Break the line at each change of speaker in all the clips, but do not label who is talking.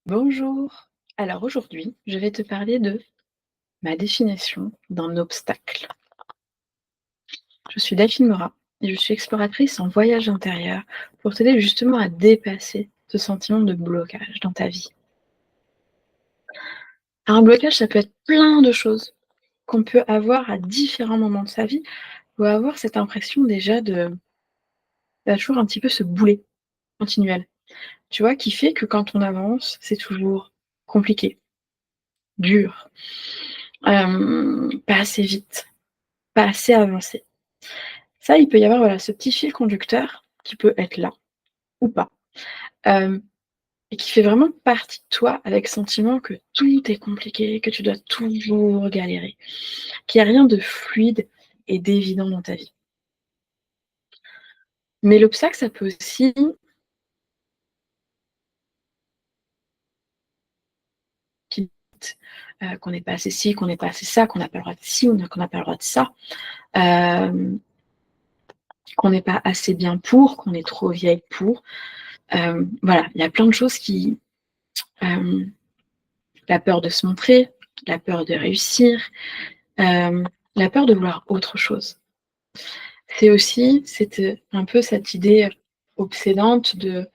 Bonjour. Alors aujourd'hui, je vais te parler de ma définition d'un obstacle. Je suis Delphine Morat et je suis exploratrice en voyage intérieur pour t'aider justement à dépasser ce sentiment de blocage dans ta vie. Un blocage, ça peut être plein de choses qu'on peut avoir à différents moments de sa vie ou avoir cette impression déjà toujours un petit peu ce boulet continuel, tu vois, qui fait que quand on avance, c'est toujours compliqué, dur, pas assez vite, pas assez avancé. Ça, il peut y avoir, voilà, ce petit fil conducteur qui peut être là ou pas, hem et qui fait vraiment partie de toi avec sentiment que tout est compliqué, que tu dois toujours galérer, qu'il y a rien de fluide et d'évident dans ta vie. Mais l'obstacle, ça peut aussi qui qu'on n'est pas assez ci, qu'on n'est pas assez ça, qu'on n'a pas le droit de ci ou qu'on n'a pas le droit de ça, hem, qu'on n'est pas assez bien pour, qu'on est trop vieille pour, voilà, il y a plein de choses qui, hem la peur de se montrer, la peur de réussir, la peur de vouloir autre chose. C'est aussi un peu cette idée obsédante de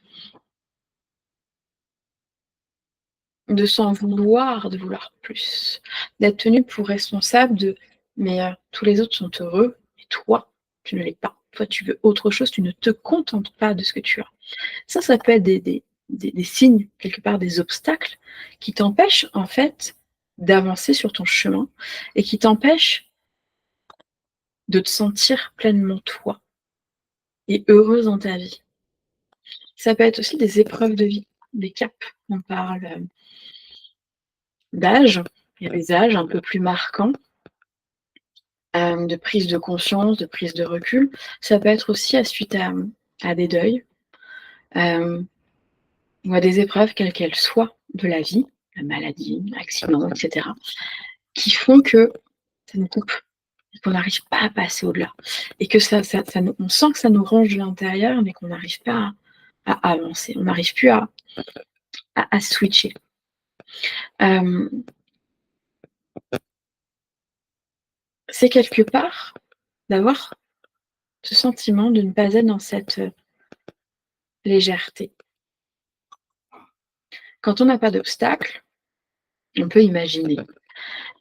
s'en vouloir, de vouloir plus, d'être tenu pour responsable de: «Mais, tous les autres sont heureux et toi, tu ne l'es pas. Toi, tu veux autre chose, tu ne te contentes pas de ce que tu as». Ça peut être des signes, quelque part des obstacles qui t'empêchent en fait d'avancer sur ton chemin et qui t'empêchent de te sentir pleinement toi et heureuse dans ta vie. Ça peut être aussi des épreuves de vie, des caps. On parle, d'âge, il y a des âges un peu plus marquants, de prise de conscience, de prise de recul. Ça peut être aussi à suite à des deuils, hem, ou à des épreuves quelles qu'elles soient de la vie, la maladie, l'accident et cetera, qui font que ça nous coupe et qu'on n'arrive pas à passer au-delà et que ça nous on sent que ça nous ronge de l'intérieur, mais qu'on n'arrive pas à avancer. On n'arrive plus à switcher. Hem, c'est quelque part d'avoir ce sentiment de ne pas être dans cette, légèreté. Quand on n'a pas d'obstacle, on peut imaginer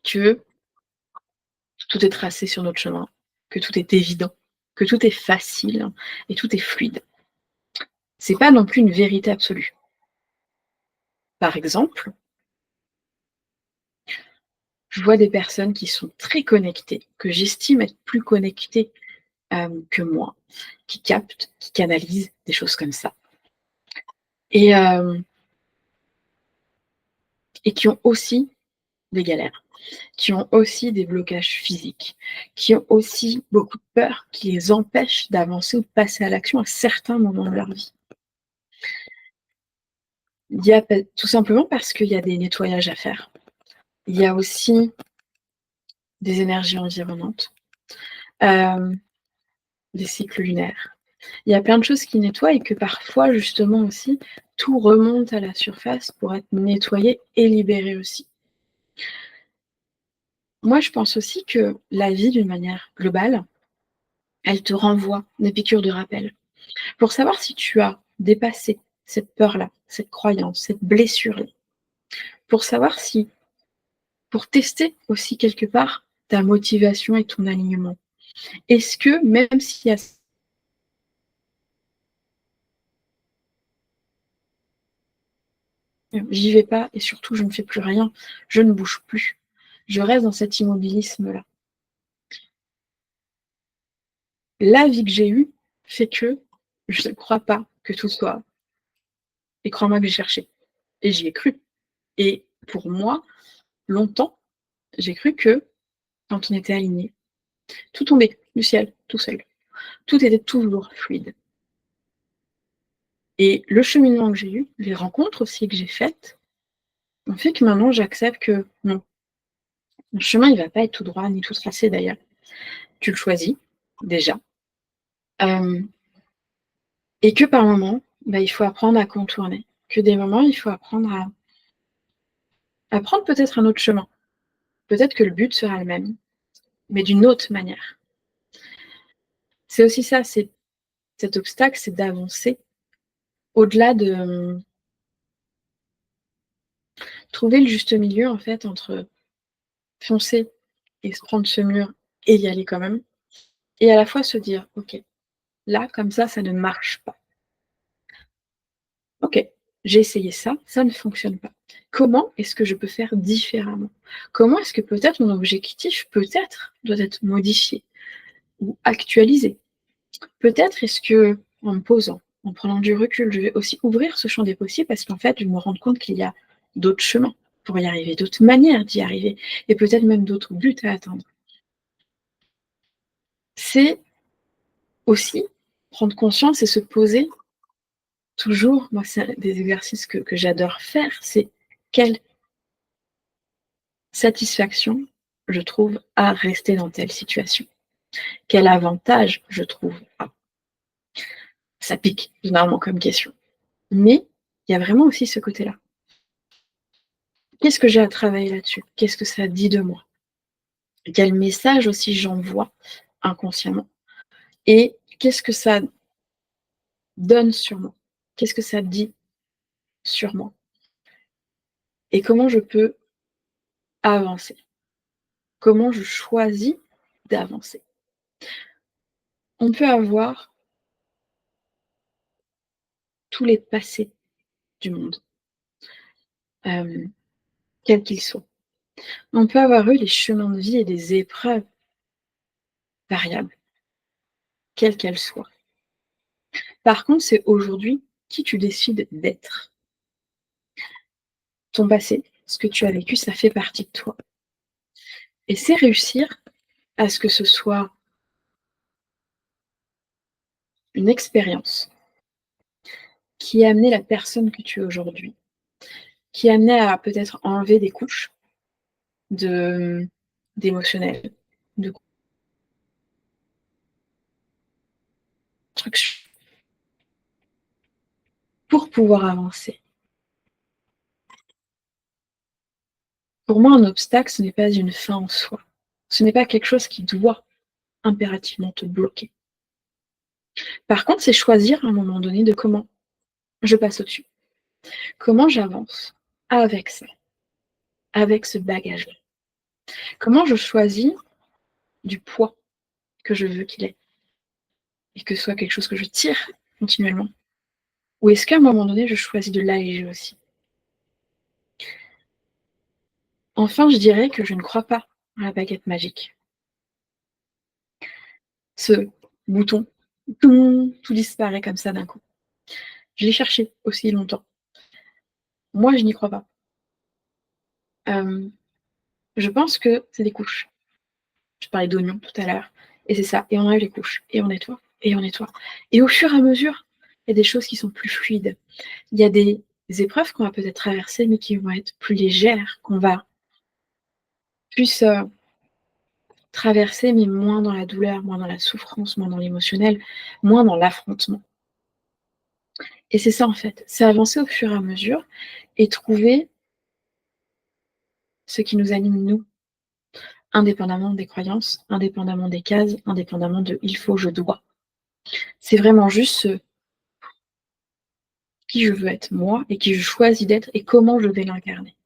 que tout est tracé sur notre chemin, que tout est évident, que tout est facile et tout est fluide. C'est pas non plus une vérité absolue. Par exemple, je vois des personnes qui sont très connectées, que j'estime être plus connectées, que moi, qui captent, qui canalisent, des choses comme ça et hem et qui ont aussi des galères, qui ont aussi des blocages physiques, qui ont aussi beaucoup de peur qui les empêchent d'avancer ou de passer à l'action à certains moments de leur vie. Il y a tout simplement parce qu'il y a des nettoyages à faire. Il y a aussi des énergies environnantes, hem, des cycles lunaires. Il y a plein de choses qui nettoient et que parfois justement aussi, tout remonte à la surface pour être nettoyé et libéré aussi. Moi, je pense aussi que la vie, d'une manière globale, elle te renvoie des piqûres de rappel. Pour savoir si tu as dépassé cette peur-là, cette croyance, cette blessure-là. Pour savoir si pour tester aussi quelque part ta motivation et ton alignement. Est-ce que même s'il y a j'y vais pas et surtout je ne fais plus rien, je ne bouge plus. Je reste dans cet immobilisme-là. La vie que j'ai eue fait que je ne crois pas que tout soit et crois-moi que j'ai cherché et j'y ai cru et pour moi, longtemps, j'ai cru que quand on était aligné, tout tombait du ciel, tout seul. Tout était toujours fluide et le cheminement que j'ai eu, les rencontres aussi que j'ai faites, ont fait que maintenant j'accepte que non, mon chemin il va pas être tout droit ni tout tracé d'ailleurs. Tu le choisis, déjà, hem et que par moments, bah, il faut apprendre à contourner. Que des moments, il faut apprendre à à prendre peut-être un autre chemin. Peut-être que le but sera le même, mais d'une autre manière. C'est aussi ça, c'est cet obstacle, c'est d'avancer au-delà de trouver le juste milieu en fait entre foncer et se prendre ce mur et y aller quand même, et à la fois se dire: «OK, là comme ça ne marche pas. OK, j'ai essayé ça, ça ne fonctionne pas. Comment est-ce que je peux faire différemment? Comment est-ce que peut-être mon objectif, peut-être, doit être modifié ou actualisé? Peut-être est-ce que en me posant, en prenant du recul, je vais aussi ouvrir ce champ des possibles parce qu'en fait, je me rends compte qu'il y a d'autres chemins pour y arriver, d'autres manières d'y arriver et peut-être même d'autres buts à atteindre. C'est aussi prendre conscience et se poser toujours, moi c'est des exercices que j'adore faire, c'est quelle satisfaction je trouve à rester dans telle situation? Quel avantage je trouve à? Ça pique généralement comme question, mais il y a vraiment aussi ce côté-là. Qu'est-ce que j'ai à travailler là-dessus? Qu'est-ce que ça dit de moi? Quel message aussi j'envoie inconsciemment? Et qu'est-ce que ça donne sur moi? Qu'est-ce que ça dit sur moi? Et comment je peux avancer? Comment je choisis d'avancer? On peut avoir tous les passés du monde, hem, quels qu'ils soient. On peut avoir eu les chemins de vie et des épreuves variables, quelles qu'elles soient. Par contre, c'est aujourd'hui qui tu décides d'être. Ton passé, ce que tu as vécu, ça fait partie de toi. Et c'est réussir à ce que ce soit une expérience qui a amené la personne que tu es aujourd'hui, qui a amené à peut-être enlever des couches de d'émotionnel, de construction pour pouvoir avancer. Pour moi, un obstacle, ce n'est pas une fin en soi. Ce n'est pas quelque chose qui doit impérativement te bloquer. Par contre, c'est choisir à un moment donné de comment je passe au-dessus, comment j'avance avec ça, avec ce bagage-là. Comment je choisis du poids que je veux qu'il ait et que ce soit quelque chose que je tire continuellement. Ou est-ce qu'à un moment donné, je choisis de l'alléger aussi? Enfin, je dirais que je ne crois pas à la baguette magique. Ce bouton, tout disparaît comme ça d'un coup. Je l'ai cherché aussi longtemps. Moi, je n'y crois pas. Hem, je pense que c'est des couches. Je parlais d'oignons tout à l'heure et c'est ça et on enlève les couches et on nettoie et on nettoie et au fur et à mesure, il y a des choses qui sont plus fluides. Il y a des épreuves qu'on va peut-être traverser, mais qui vont être plus légères, qu'on va plus, traverser, mais moins dans la douleur, moins dans la souffrance, moins dans l'émotionnel, moins dans l'affrontement et c'est ça, en fait, c'est avancer au fur et à mesure et trouver ce qui nous anime nous, indépendamment des croyances, indépendamment des cases, indépendamment de «il faut», «je dois». C'est vraiment juste ce qui je veux être moi et qui je choisis d'être et comment je vais l'incarner.